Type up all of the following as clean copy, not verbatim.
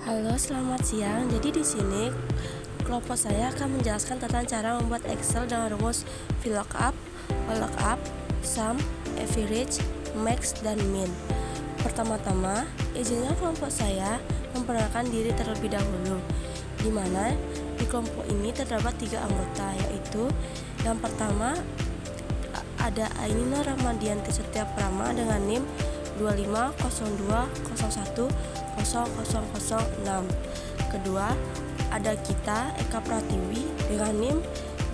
Halo, selamat siang. Jadi di sini kelompok saya akan menjelaskan tentang cara membuat Excel dengan rumus VLOOKUP, OLOOKUP, SUM, Average, Max, dan Min. Pertama-tama, izinkan kelompok saya memperkenalkan diri terlebih dahulu, di mana di kelompok ini terdapat 3 anggota, yaitu yang pertama ada Ainina Ramadianti Setiaprama dengan NIM 2502010006. Kedua, ada Gita Eka Pratiwi dengan NIM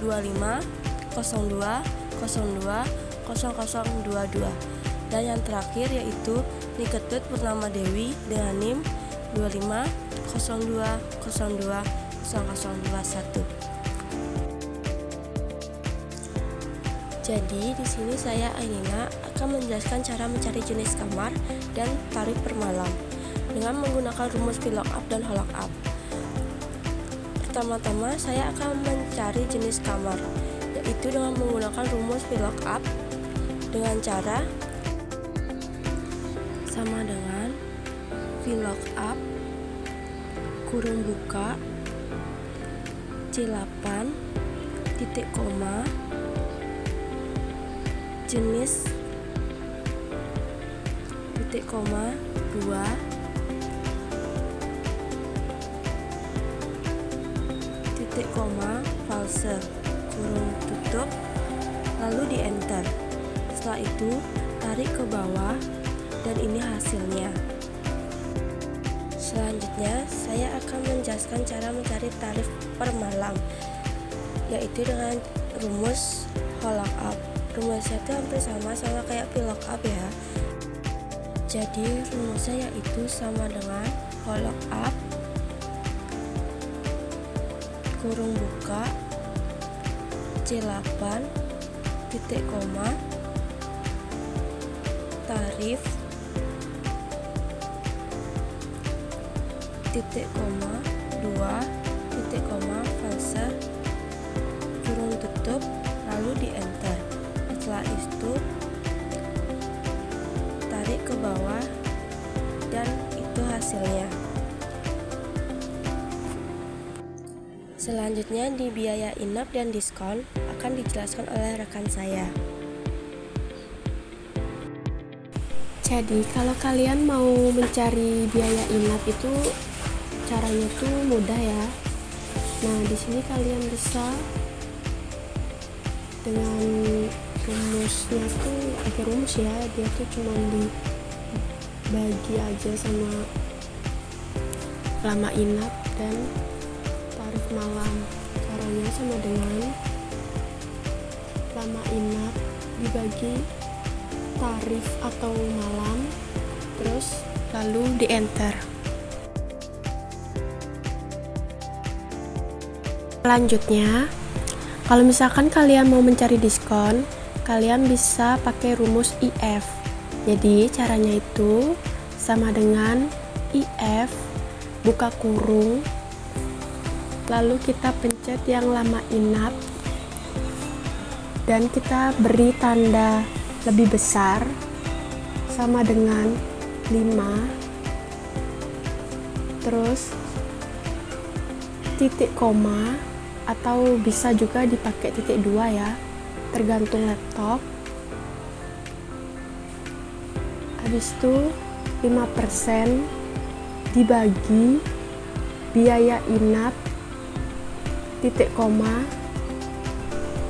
2502020022. Dan yang terakhir yaitu Niketut Purnama Dewi dengan NIM 2502020021. Jadi di sini saya Ainina akan menjelaskan cara mencari jenis kamar dan tarif per malam dengan menggunakan rumus VLOOKUP dan OLOOKUP. Pertama-tama saya akan mencari jenis kamar, yaitu dengan menggunakan rumus VLOOKUP dengan cara sama dengan VLOOKUP kurung buka C8 titik koma jenis titik koma 2 titik koma false kurung tutup, lalu di enter. Setelah itu tarik ke bawah dan ini hasilnya. Selanjutnya saya akan menjelaskan cara mencari tarif per malam, yaitu dengan rumus OLOOKUP. Rumusnya itu hampir sama kayak VLOOKUP ya. Jadi rumusnya yaitu sama dengan OLOOKUP kurung buka C8 titik koma tarif titik koma 2 titik koma false kurung tutup, lalu di enter. Setelah itu tarik ke bawah dan itu hasilnya. Selanjutnya di biaya inap dan diskon akan dijelaskan oleh rekan saya. Jadi kalau kalian mau mencari biaya inap itu caranya tuh mudah ya. Nah, di sini kalian bisa dengan rumusnya tuh pakai rumus ya, dia tuh cuma dibagi aja sama lama inap dan tarif malam. Caranya sama dengan lama inap dibagi tarif atau malam, terus lalu di enter. Selanjutnya, kalau misalkan kalian mau mencari diskon, kalian bisa pakai rumus IF. Jadi caranya itu sama dengan IF buka kurung, lalu kita pencet yang lama inap dan kita beri tanda lebih besar sama dengan 5, terus titik koma, atau bisa juga dipakai titik 2 ya, tergantung laptop. Habis itu 5% dibagi biaya inap titik koma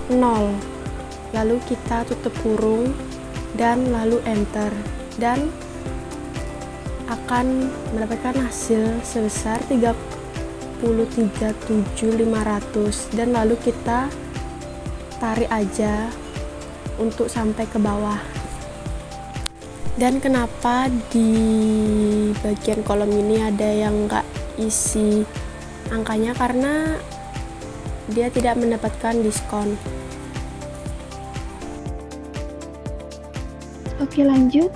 0, lalu kita tutup kurung dan lalu enter, dan akan mendapatkan hasil sebesar 33.500, dan lalu kita tarik aja untuk sampai ke bawah. Dan kenapa di bagian kolom ini ada yang nggak isi angkanya, karena dia tidak mendapatkan diskon. Oke, lanjut.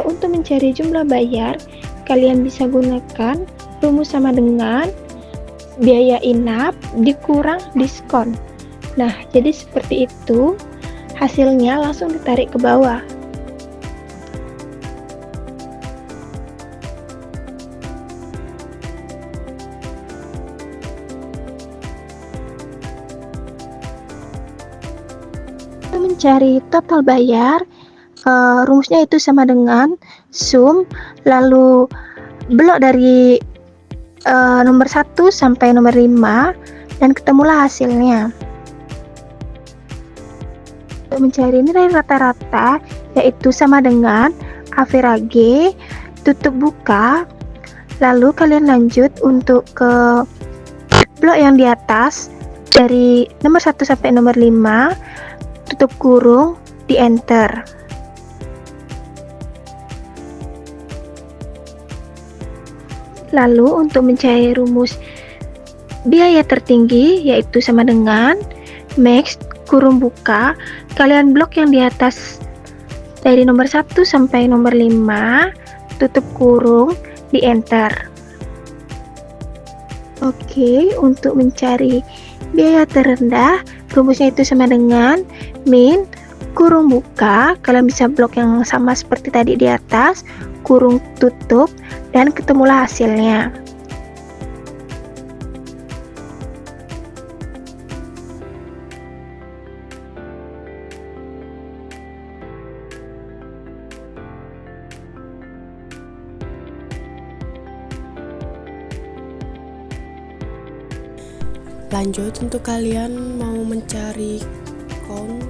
Untuk mencari jumlah bayar, kalian bisa gunakan rumus sama dengan biaya inap dikurang diskon. Nah, jadi seperti itu, hasilnya langsung ditarik ke bawah. Untuk mencari total bayar, rumusnya itu sama dengan sum, lalu blok dari nomor 1 sampai nomor 5, dan ketemulah hasilnya. Untuk mencari nilai rata-rata, yaitu sama dengan average, tutup buka, lalu kalian lanjut untuk ke blok yang di atas, dari nomor 1 sampai nomor 5, tutup kurung, di enter. Lalu untuk mencari rumus biaya tertinggi, yaitu sama dengan max kurung buka, kalian blok yang di atas dari nomor 1 sampai nomor 5, tutup kurung, di enter. Oke, untuk mencari biaya terendah, rumusnya itu sama dengan min kurung buka, kalian bisa blok yang sama seperti tadi di atas, kurung tutup, dan ketemulah hasilnya. Lanjut, untuk kalian mau mencari count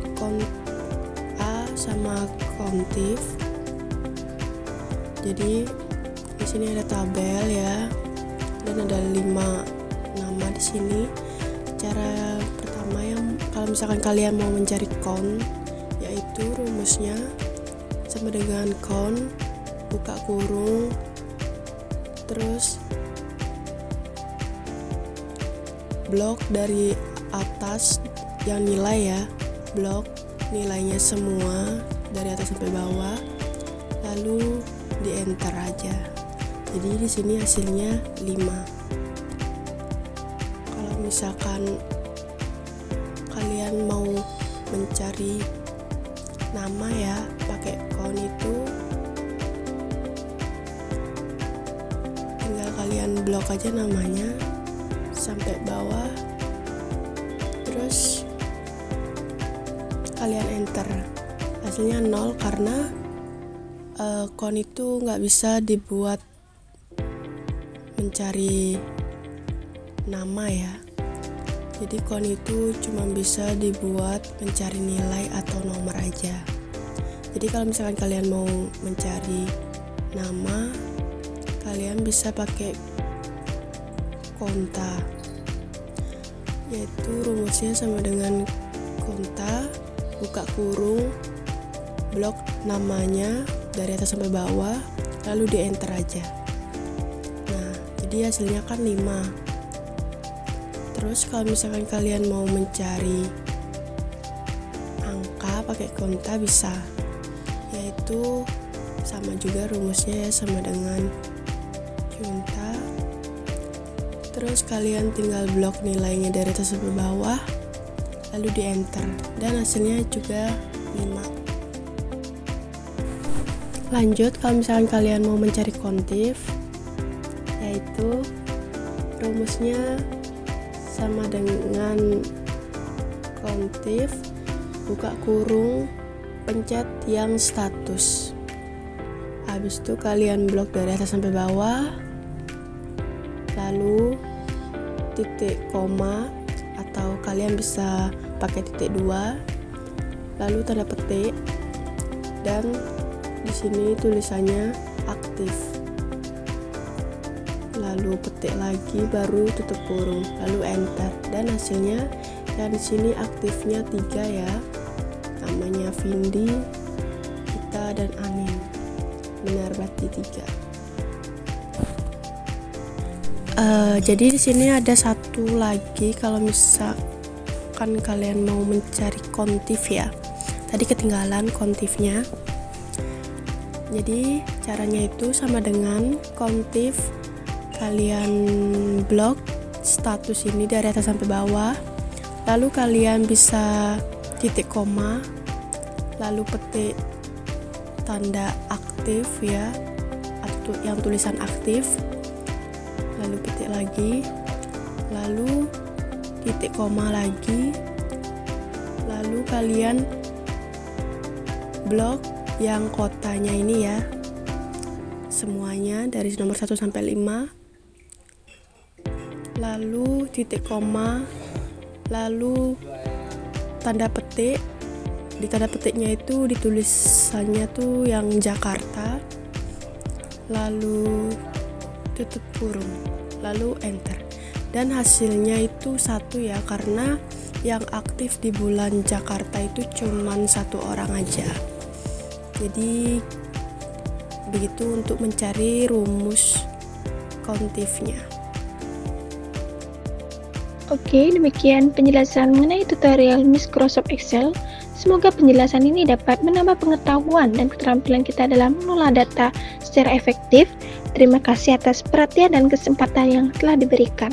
A sama countif. Jadi di sini ada tabel ya, dan ada 5 nama di sini. Cara pertama yang kalau misalkan kalian mau mencari count, yaitu rumusnya sama dengan count buka kurung, terus blok dari atas yang nilai ya, blok nilainya semua dari atas sampai bawah, lalu di enter aja. Jadi di sini hasilnya 5. Kalau misalkan kalian mau mencari nama ya pakai count, itu tinggal kalian blok aja namanya sampai bawah, terus kalian enter. Hasilnya 0 karena count itu nggak bisa dibuat mencari nama ya. Jadi count itu cuma bisa dibuat mencari nilai atau nomor aja. Jadi kalau misalkan kalian mau mencari nama, kalian bisa pakai konta, yaitu rumusnya sama dengan konta buka kurung, blok namanya dari atas sampai bawah, lalu di enter aja. Nah, jadi hasilnya kan 5. Terus kalau misalkan kalian mau mencari angka pakai konta bisa, yaitu sama juga rumusnya ya, sama dengan konta. Terus kalian tinggal blok nilainya dari atas sampai bawah, lalu di enter, dan hasilnya juga 5. Lanjut, kalau misalkan kalian mau mencari countif, yaitu rumusnya sama dengan countif buka kurung, pencet yang status. Habis itu kalian blok dari atas sampai bawah, lalu titik koma, atau kalian bisa pakai titik 2, lalu tanda petik, dan di sini tulisannya aktif, lalu petik lagi, baru tutup kurung, lalu enter, dan hasilnya yang di sini aktifnya 3 ya, namanya Vindi, Kita, dan Anin. Benar berarti 3. Jadi di sini ada satu lagi, kalau misalkan kalian mau mencari countif ya, tadi ketinggalan countifnya. Jadi caranya itu sama dengan countif, kalian blok status ini dari atas sampai bawah, lalu kalian bisa titik koma, lalu petik tanda aktif ya, atau yang tulisan aktif, lalu petik lagi, lalu titik koma lagi, lalu kalian blok yang kotanya ini ya, semuanya dari nomor 1 sampai 5, lalu titik koma, lalu tanda petik. Di tanda petiknya itu ditulisannya tuh yang Jakarta, lalu tutup kurung, lalu enter. Dan hasilnya itu 1 ya, karena yang aktif di bulan Jakarta itu cuman 1 orang aja. Jadi begitu untuk mencari rumus countifnya. Oke, demikian penjelasan mengenai tutorial Microsoft Excel. Semoga penjelasan ini dapat menambah pengetahuan dan keterampilan kita dalam mengolah data secara efektif. Terima kasih atas perhatian dan kesempatan yang telah diberikan.